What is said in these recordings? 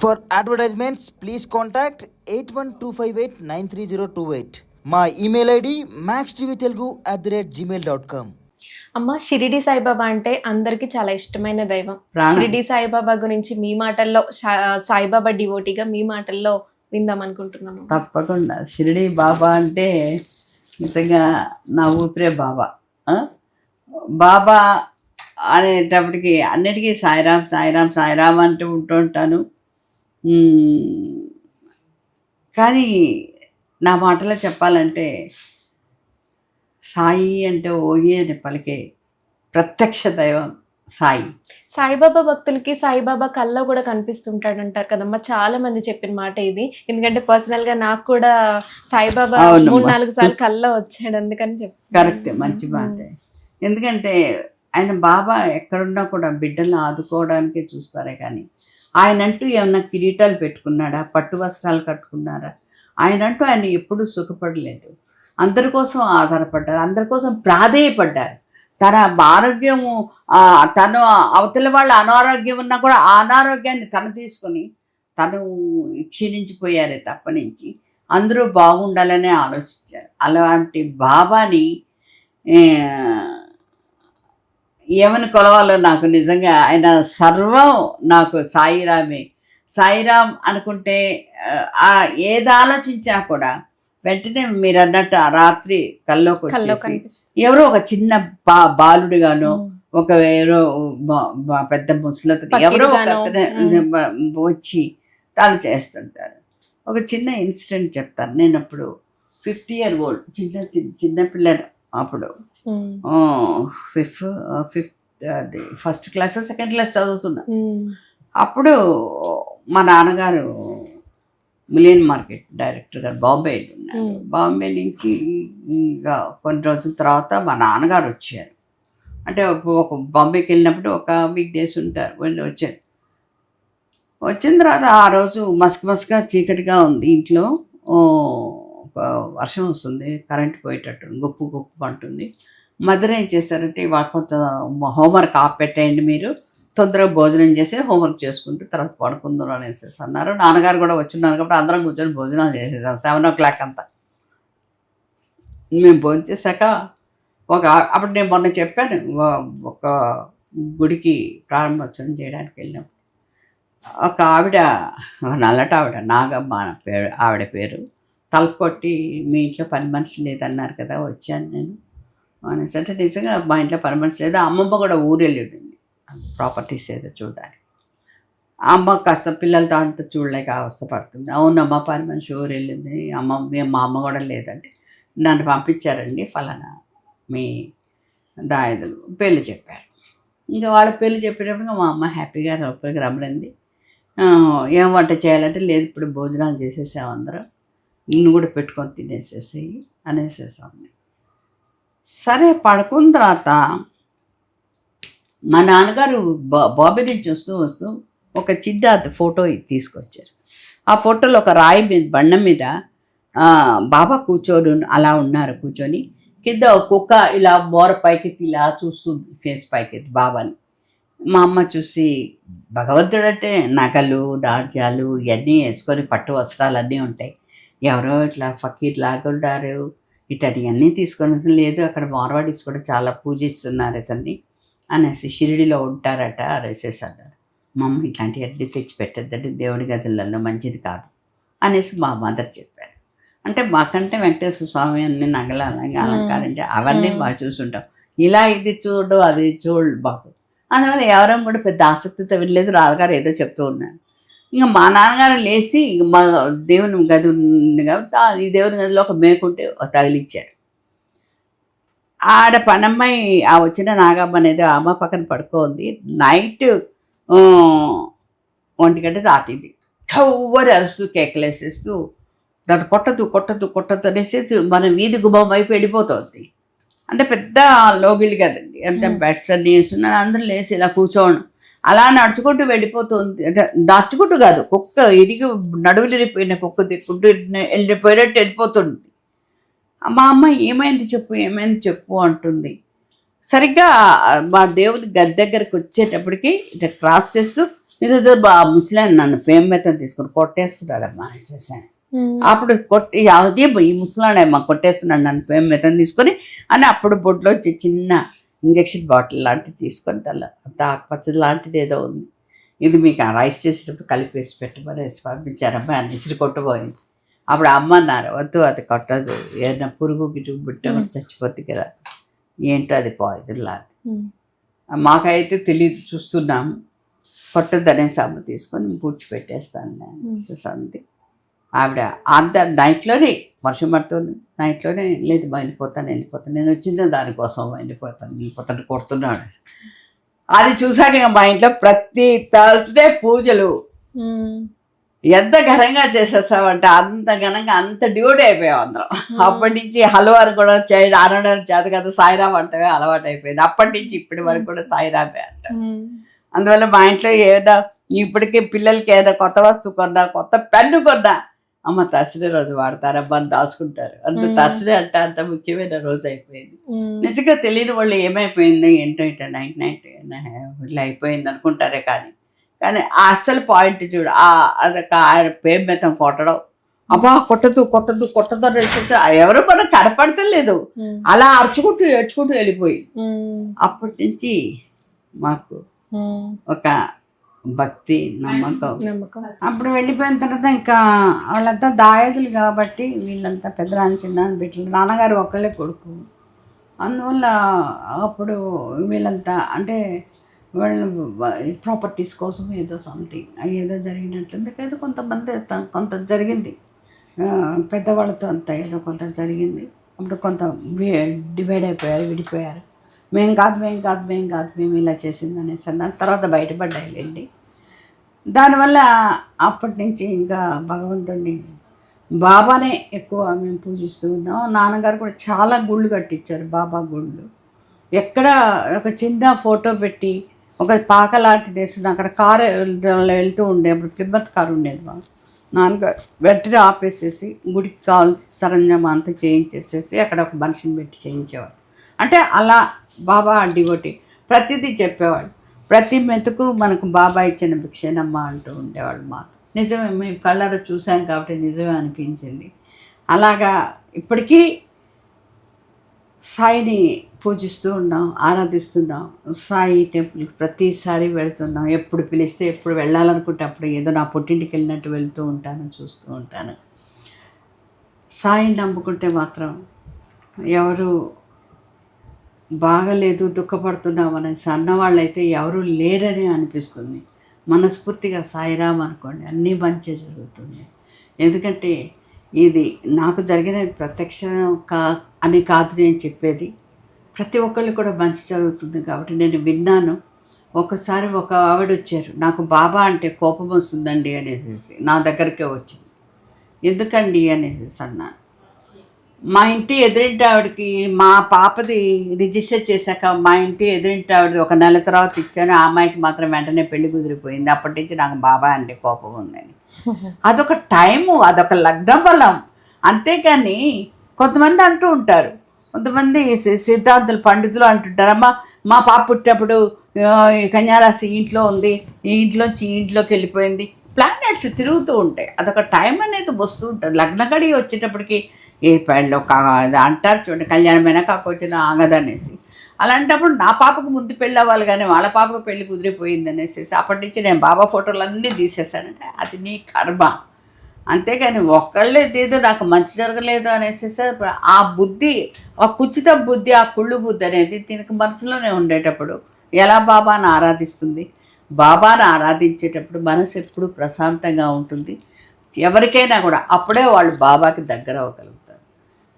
For advertisements, please contact 8125893028. మా email ID maxtvtelugu@gmail.com. అమ్మ, షిరిడి సాయిబాబా అంటే అందరికీ చాలా ఇష్టమైన దైవం. ప్రాణం. షిరిడి సాయిబాబా గురించి మీ మాటల్లో సాయిబాబా డివోటీగా మీ మాటల్లో విందాం అనుకుంటున్నాము. తప్పకుండా. షిరిడి బాబా అంటే నిజంగా నా ఊపిరే బాబా. బాబా అనేటప్పటికి అన్నిటికీ సాయిరామ్ సాయిరామ్ సాయిరామ్ అంటూ ఉంటూ ఉంటాను. కానీ నా మాటలో చెప్పాలంటే సాయి అంటే ఓయి అని పలికే ప్రత్యక్ష దైవం సాయి. సాయిబాబా భక్తులకి సాయిబాబా కల్లో కూడా కనిపిస్తుంటాడు అంటారు కదమ్మా. చాలా మంది చెప్పిన మాట ఇది. ఎందుకంటే పర్సనల్ గా నాకు కూడా సాయిబాబా అవునమ్మా. 3-4 సార్లు కల్లో వచ్చాడు, అందుకని కరెక్ట్, మంచి మాట. ఎందుకంటే ఆయన బాబా ఎక్కడున్నా కూడా బిడ్డలను ఆదుకోవడానికే చూస్తారే కానీ ఆయనంటూ ఏమన్నా కిరీటాలు పెట్టుకున్నాడా, పట్టు వస్త్రాలు కట్టుకున్నారా? ఆయనంటూ ఆయన ఎప్పుడూ సుఖపడలేదు. అందరి కోసం ఆధారపడ్డారు, అందరి కోసం ప్రాధేయపడ్డారు. తన ఆరోగ్యము, తను అవతల వాళ్ళ అనారోగ్యం ఉన్నా కూడా ఆ అనారోగ్యాన్ని తను తీసుకొని తను క్షీణించిపోయారే తప్పనించి అందరూ బాగుండాలనే ఆలోచించారు. అలాంటి బాబాని ఏమని కొలవాలో నాకు నిజంగా ఆయన సర్వం నాకు సాయిరామే. సాయిరామ్ అనుకుంటే ఏది ఆలోచించినా కూడా వెంటనే మీరు అన్నట్టు ఆ రాత్రి కల్లోకి వచ్చేసి ఎవరో ఒక చిన్న బాలుడిగానో ఒక పెద్ద ముసలతని ఎవరో ఒక వచ్చి తాను చేస్తుంటారు. ఒక చిన్న ఇన్సిడెంట్ చెప్తాను. నేను అప్పుడు 50 year old చిన్న పిల్లలు. అప్పుడు ఫస్ట్ క్లాస్ సెకండ్ క్లాస్ చదువుతున్నా. అప్పుడు మా నాన్నగారు మిలియన్ మార్కెట్ డైరెక్టర్ గారు బాంబేలో ఉన్నారు. బాంబే నుంచి ఇంకా కొన్ని రోజుల తర్వాత మా నాన్నగారు వచ్చారు. అంటే ఒక బాంబేకి వెళ్ళినప్పుడు ఒక వీక్ డేస్ ఉంటారు. వచ్చారు. వచ్చిన తర్వాత ఆ రోజు మస్క్గా చీకటిగా ఉంది. ఇంట్లో ఒక వర్షం వస్తుంది, కరెంట్ పోయేటట్టు గొప్పు అంటుంది. మదర్ ఏం చేశారంటే కొంత హోంవర్క్ ఆపెట్టేయండి, మీరు తొందరగా భోజనం చేసి హోంవర్క్ చేసుకుంటూ తర్వాత పడుకుందాం అనేసి అన్నారు. నాన్నగారు కూడా వచ్చున్నారు కాబట్టి అందరం కూర్చొని భోజనాలు చేసేసాం. 7 o'clock అంతా మేము భోజనం చేశాక అప్పుడు నేను మొన్న చెప్పాను, ఒక గుడికి ప్రారంభోత్సవం చేయడానికి వెళ్ళినప్పుడు ఒక ఆవిడ, నల్లట ఆవిడ, నాగమ్మ ఆవిడ పేరు, తలుపు కొట్టి మీ ఇంట్లో పని మనిషి లేదన్నారు కదా, వచ్చాను నేను అనేసి. అంటే నిజంగా మా ఇంట్లో పని మనిషి లేదు. అమ్మమ్మ కూడా ఊరు వెళ్ళింది ప్రాపర్టీస్ ఏదో చూడడానికి. అమ్మ కాస్త పిల్లలతో అంత చూడలేక అవస్థ పడుతుంది. అవునమ్మ పని మనిషి ఊరు వెళ్ళింది, మా అమ్మ కూడా లేదంటే నన్ను పంపించారండి ఫలానా మీ దాయదులు పెళ్ళి చెప్పారు. ఇంకా వాళ్ళ పెళ్ళి చెప్పేటప్పుడు మా అమ్మ హ్యాపీగా లోపలికి రమ్మనింది. ఏం వంట చేయాలంటే లేదు, ఇప్పుడు భోజనాలు చేసేసాం అందరం, నిన్ను కూడా పెట్టుకొని తినేసేసేయి అనేసేసాం. సరే పడుకున్న తర్వాత మా నాన్నగారు బాంబే నుంచి వస్తూ ఒక చిన్న ఫోటో తీసుకొచ్చారు. ఆ ఫోటోలో ఒక రాయి మీద, బండం మీద బాబా కూర్చొని అలా ఉన్నారు. కూర్చొని కింద ఒక కుక్క ఇలా మోర పైకెత్తి ఇలా చూస్తుంది, ఫేస్ పైకెత్తి బాబాని. మా అమ్మ చూసి, భగవంతుడు అంటే నగలు నాట్యాలు ఇవన్నీ వేసుకొని పట్టు వస్త్రాలు అన్నీ ఉంటాయి, ఎవరో ఇట్లా ఫకీర్ లాగా ఉంటారు, ఇటన్నీ తీసుకొని లేదు, అక్కడ మార్వాడీస్ కూడా చాలా పూజిస్తున్నారు ఇతన్ని అనేసి, షిరిడిలో ఉంటారట అనేసేసి అన్నారు. మా అమ్మ ఇట్లాంటివన్నీ తెచ్చి పెట్టద్దంటే దేవుడి గదులలో మంచిది కాదు అనేసి మా మదర్ చెప్పారు. అంటే మాకంటే వెంకటేశ్వర స్వామి అన్ని నగలు అలంకరించి అవన్నీ బాగా చూసుంటాం. ఇలా ఇది చూడు అది చూడు బాబు. అందువల్ల ఎవరో కూడా పెద్ద ఆసక్తితో వెళ్ళలేదు. రాజుగారు ఏదో చెప్తూ ఉన్నారు. ఇంకా మా నాన్నగారు లేచి మా దేవుని గది ఉంది కాబట్టి ఈ దేవుని గదిలో ఒక మేకుంటే తగిలిచ్చారు. ఆడ పనమ్మాయి ఆ వచ్చిన నాగమ్మ అనేది అమ్మ పక్కన పడుకోంది. నైట్ 1 గంట దాటింది. ఎవరు అరుస్తూ కేకలేసేస్తూ నన్ను కొట్టదు అనేసి మన వీధి గుమ్మం వైపు వెళ్ళిపోతుంది. అంటే పెద్ద లోగిలి కదండి, ఎంత బెడ్స్ అన్నీ వేస్తున్నారు. అందరూ లేచి ఇలా కూర్చోవడం, అలా నడుచుకుంటూ వెళ్ళిపోతుంది. అంటే నడుచుకుంటూ కాదు, కుక్క ఇరిగి నడువులు ఇరిగిపోయిన కుక్క దిక్కుంటూ వెళ్ళిపోయినట్టు వెళ్ళిపోతుంది. మా అమ్మ ఏమైంది చెప్పు అంటుంది. సరిగ్గా మా దేవుని గది దగ్గరకు వచ్చేటప్పటికి ఇట్లా క్రాస్ చేస్తూ ఈరోజు ముసలాయన నన్ను ప్రేమ మెత్తం తీసుకుని కొట్టేస్తున్నాడమ్మా అనేసేసాను. అప్పుడు కొట్టి అదే ఈ ముసలాడమ్మా కొట్టేస్తున్నాడు నన్ను ప్రేమ మెత్తం తీసుకొని అని అప్పుడు బొడ్లో చిన్న ఇంజక్షన్ బాటిల్ లాంటిది తీసుకొని ఆకుపచ్చది లాంటిది ఏదో ఉంది, ఇది మీకు రైస్ చేసేటప్పుడు కలిపేసి పెట్టమని వేసి పంపించారమ్మా అని విసిరి కొట్టబోయింది. అప్పుడు అమ్మ అన్నారు, వద్దు అది కొట్టదు, ఏదైనా పురుగు గిటు బుట్ట చచ్చిపోతుంది కదా, ఏంటో అది పాయిజన్ లాంటి. మాకైతే తెలియదు, చూస్తున్నాము, కొట్టద్దు అనేసి అమ్మ తీసుకొని పూడ్చిపెట్టేస్తాను నేను అంతే. ఆవిడ అంత నైట్లోనే వర్షం పడుతుంది, నైట్లోనే లేదు వెళ్ళిపోతాను నేను వచ్చిందే దానికోసం వెళ్ళిపోతాను కొడుతున్నాడు. అది చూసాక మా ఇంట్లో ప్రతి థర్స్డే పూజలు ఎంత ఘనంగా చేసేసామంటే అంత ఘనంగా, అంత డ్యూటీ అయిపోయాం అందరం. అప్పటి నుంచి హల్వారు కూడా అనడం చేత కదా సాయిరామ్ అంటే అలవాటు అయిపోయింది. అప్పటి నుంచి ఇప్పటి వరకు కూడా సాయిరామే అంటాం. అందువల్ల మా ఇంట్లో ఏదో ఇప్పటికీ పిల్లలకి ఏదో కొత్త వస్తువు కొన్నా, కొత్త పెన్ను కొన్నా, అమ్మ తస్సరే రోజు వాడతారమ్మా అని దాచుకుంటారు. అంత తస్సరే అంటే అంత ముఖ్యమైన రోజు అయిపోయింది. నిజంగా తెలియని వాళ్ళు ఏమైపోయింది ఏంటో ఇట్లా నైట్ ఇట్లా అయిపోయింది అనుకుంటారే, కానీ ఆ అస్సలు పాయింట్ చూడు, అదొక ఆయన పేరు మెత్తం కొట్టడం, అబ్బా కొట్టదు అనేసి ఎవరు మనకు కనపడతలేదు, అలా ఏడ్చుకుంటూ వెళ్ళిపోయి. అప్పటి నుంచి మాకు ఒక భక్తి నమ్మకం. అప్పుడు వెళ్ళిపోయిన తర్వాత ఇంకా వాళ్ళంతా దాయాదులు కాబట్టి వీళ్ళంతా పెద్దరాని చిన్న బిడ్డలు, నాన్నగారు ఒక్కళ్ళే కొడుకు. అందువల్ల అప్పుడు వీళ్ళంతా అంటే వాళ్ళు ప్రాపర్టీస్ కోసం ఏదో సంథింగ్ ఏదో జరిగినట్లుంది, ఏదో కొంత జరిగింది పెద్దవాళ్ళతో అంతా, ఏదో కొంత జరిగింది. అప్పుడు కొంత డివైడ్ అయిపోయారు, విడిపోయారు. మేము కాదు మేము ఇలా చేసింది అనేసి అన్నారు. తర్వాత బయటపడ్డాయిలేండి. దానివల్ల అప్పటి నుంచి ఇంకా భగవంతుడిని బాబానే ఎక్కువ మేము పూజిస్తూ ఉన్నాం. నాన్నగారు కూడా చాలా గుళ్ళు కట్టించారు, బాబా గుళ్ళు. ఎక్కడ ఒక చిన్న ఫోటో పెట్టి ఒక పాక లాంటిది వేస్తుంది, అక్కడ కారు వెళ్తూ ఉండే, అప్పుడు పిబ్బత్ కారు ఉండేది. మా నాన్నగారు వెంటనే ఆపేసేసి గుడికి కావాల్సిన సరంజామా అంతా చేయించేసేసి అక్కడ ఒక మనిషిని పెట్టి చేయించేవాడు. అంటే అలా బాబా డివోటీ ప్రతిదీ చెప్పేవాడు. ప్రతి మెతుకు మనకు బాబా ఇచ్చిన భిక్షేనమ్మ అంటూ ఉండేవాళ్ళు. మాకు నిజమే, మేము కళ్ళారా చూసాం కాబట్టి నిజమే అనిపించింది. అలాగా ఇప్పటికీ సాయిని పూజిస్తూ ఉన్నాం, ఆరాధిస్తున్నాం. సాయి టెంపుల్కి ప్రతిసారి వెళ్తున్నాం. ఎప్పుడు పిలిస్తే, ఎప్పుడు వెళ్ళాలనుకుంటే అప్పుడు ఏదో నా పుట్టింటికి వెళ్ళినట్టు వెళ్తూ ఉంటాను, చూస్తూ ఉంటాను. సాయిని నమ్ముకుంటే మాత్రం ఎవరు బాగలేదు, దుఃఖపడుతున్నాం అనేసి అన్నవాళ్ళైతే ఎవరు లేరని అనిపిస్తుంది. మనస్ఫూర్తిగా సాయిరామ్ అనుకోండి, అన్నీ మంచి జరుగుతుంది. ఎందుకంటే ఇది నాకు జరిగినది ప్రత్యక్షం అని కాదు నేను చెప్పేది, ప్రతి ఒక్కళ్ళు కూడా మంచి జరుగుతుంది కాబట్టి నేను విన్నాను. ఒకసారి ఒక ఆవిడ వచ్చారు, నాకు బాబా అంటే కోపం వస్తుందండి అనేసి నా దగ్గరికే వచ్చింది. ఎందుకండి అనేసి అన్నాను. మా ఇంటి ఎదురింటి ఆవిడకి మా పాపది రిజిస్టర్ చేశాక మా ఇంటి ఎదురింటి ఆవిడది ఒక నెల తర్వాత ఇచ్చాను. ఆ అమ్మాయికి మాత్రం వెంటనే పెళ్లి కుదిరిపోయింది. అప్పటి నుంచి నాకు బాబా అంటే కోపం ఉందని. అదొక టైము, అదొక లగ్న బలం. అంతేకాని కొంతమంది అంటూ ఉంటారు, కొంతమంది సిద్ధాంతులు పండితులు అంటుంటారు, అమ్మ మా పాప పుట్టినప్పుడు కన్యారాశి ఇంట్లో ఉంది, ఈ ఇంట్లోంచి ఈ ఇంట్లోకి వెళ్ళిపోయింది. ప్లానెట్స్ తిరుగుతూ ఉంటాయి, అదొక టైం అనేది వస్తూ ఉంటుంది. లగ్నగడి వచ్చేటప్పటికి ఏ పెళ్ళి అంటారు చూడండి, కళ్యాణమైనా కాకొచ్చిన ఆగదనేసి. అలాంటప్పుడు నా పాపకు ముందు పెళ్ళి అవ్వాలి కానీ వాళ్ళ పాపకు పెళ్ళి కుదిరిపోయింది అనేసి అప్పటి నుంచి నేను బాబా ఫోటోలు అన్నీ తీసేసానంటే అది నీ కర్మ. అంతేగాని ఒక్కళ్ళే ఏదో నాకు మంచి జరగలేదు అనేసి ఆ బుద్ధి, ఆ కుచిత బుద్ధి, ఆ కుళ్ళు బుద్ధి అనేది దీనికి మనసులోనే ఉండేటప్పుడు ఎలా బాబాను ఆరాధిస్తుంది? బాబాను ఆరాధించేటప్పుడు మనసు ఎప్పుడు ప్రశాంతంగా ఉంటుంది. ఎవరికైనా కూడా అప్పుడే వాళ్ళు బాబాకి దగ్గర అవ్వగలుగుతారు.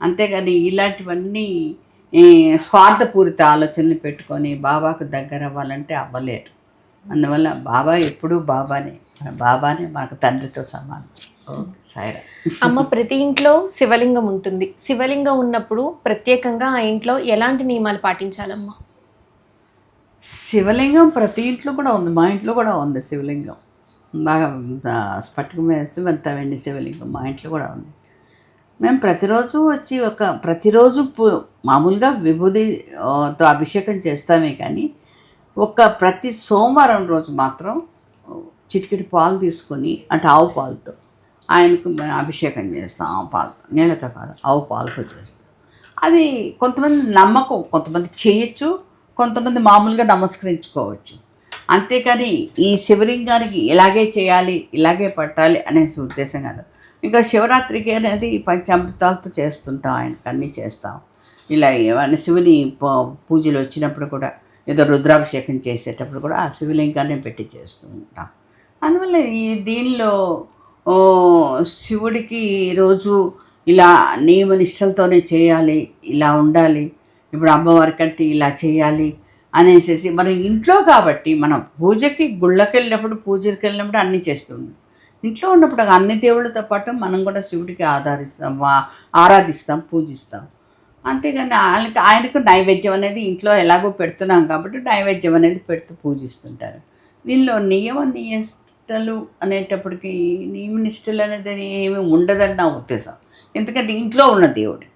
అంతేగాని ఇలాంటివన్నీ స్వార్థపూరిత ఆలోచనలు పెట్టుకొని బాబాకు దగ్గర అవ్వాలంటే అవ్వలేరు. అందువల్ల బాబా ఎప్పుడూ బాబానే మనకు తండ్రితో సమానం. సాయిరా. అమ్మ, ప్రతి ఇంట్లో శివలింగం ఉంటుంది. శివలింగం ఉన్నప్పుడు ప్రత్యేకంగా ఆ ఇంట్లో ఎలాంటి నియమాలు పాటించాలమ్మా? శివలింగం ప్రతి ఇంట్లో కూడా ఉంది, మా ఇంట్లో కూడా ఉంది శివలింగం. బాగా స్ఫటికం వేసి వెండి శివలింగం మా ఇంట్లో కూడా ఉంది. మేము ప్రతిరోజు వచ్చి ప్రతిరోజు మామూలుగా విభూతితో అభిషేకం చేస్తామే కానీ ప్రతి సోమవారం రోజు మాత్రం చిటికెడు పాలు తీసుకొని అంటే ఆవు పాలతో ఆయనకు అభిషేకం చేస్తాం. ఆవు పాలతో, నీళ్ళతో కాదు, ఆవు పాలతో చేస్తాం. అది కొంతమంది నమ్మకం, కొంతమంది చేయొచ్చు, కొంతమంది మామూలుగా నమస్కరించుకోవచ్చు. అంతేకాని ఈ శివలింగానికి ఇలాగే చేయాలి, ఇలాగే పట్టాలి అనే ఉద్దేశం కాదు. ఇంకా శివరాత్రికి అనేది పంచామృతాలతో చేస్తుంటాం, ఆయనకు అన్నీ చేస్తాం. ఇలా ఏమైనా శివుని పూజలు వచ్చినప్పుడు కూడా, ఏదో రుద్రాభిషేకం చేసేటప్పుడు కూడా ఆ శివలింగాన్ని పెట్టి చేస్తూ ఉంటాం. అందువల్ల ఈ దీనిలో శివుడికి రోజు ఇలా నియమనిష్టలతోనే చేయాలి, ఇలా ఉండాలి, ఇప్పుడు అమ్మవారి కంటే ఇలా చేయాలి అనేసి మనం ఇంట్లో కాబట్టి మనం పూజకి గుళ్ళకి వెళ్ళినప్పుడు, పూజకి వెళ్ళినప్పుడు అన్నీ చేస్తుంది. ఇంట్లో ఉన్నప్పుడు అన్ని దేవుళ్ళతో పాటు మనం కూడా శివుడికి ఆరాధిస్తాం, పూజిస్తాం. అంతేగాని ఆయనకు నైవేద్యం అనేది ఇంట్లో ఎలాగో పెడుతున్నాం కాబట్టి నైవేద్యం అనేది పెడుతూ పూజిస్తుంటారు. దీనిలో నియమనిష్టలు అనేటప్పటికి నియమనిష్టలు అనేది ఏమి ఉండదని నా ఉద్దేశం. ఎందుకంటే ఇంట్లో ఉన్న దేవుడికి,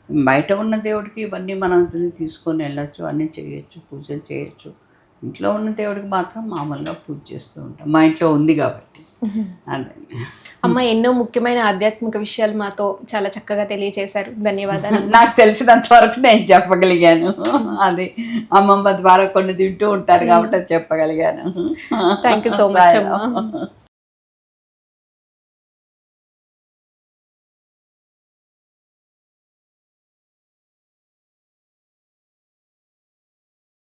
బయట ఉన్న దేవుడికి ఇవన్నీ మనం తీసుకొని వెళ్ళచ్చు, అన్నీ చేయొచ్చు, పూజలు చేయొచ్చు. ఇంట్లో ఉన్న దేవుడికి మాత్రం మామూలుగా పూజ చేస్తూ ఉంటాం, మా ఇంట్లో ఉంది కాబట్టి. అదే అమ్మ, ఎన్నో ముఖ్యమైన ఆధ్యాత్మిక విషయాలు మాతో చాలా చక్కగా తెలియజేశారు. ధన్యవాదాలు. నాకు తెలిసినంత వరకు నేను చెప్పగలిగాను. అది అమ్మమ్మ ద్వారా కొన్ని తింటూ ఉంటారు కాబట్టి అది చెప్పగలిగాను. థ్యాంక్ యూ సో మచ్ అమ్మా.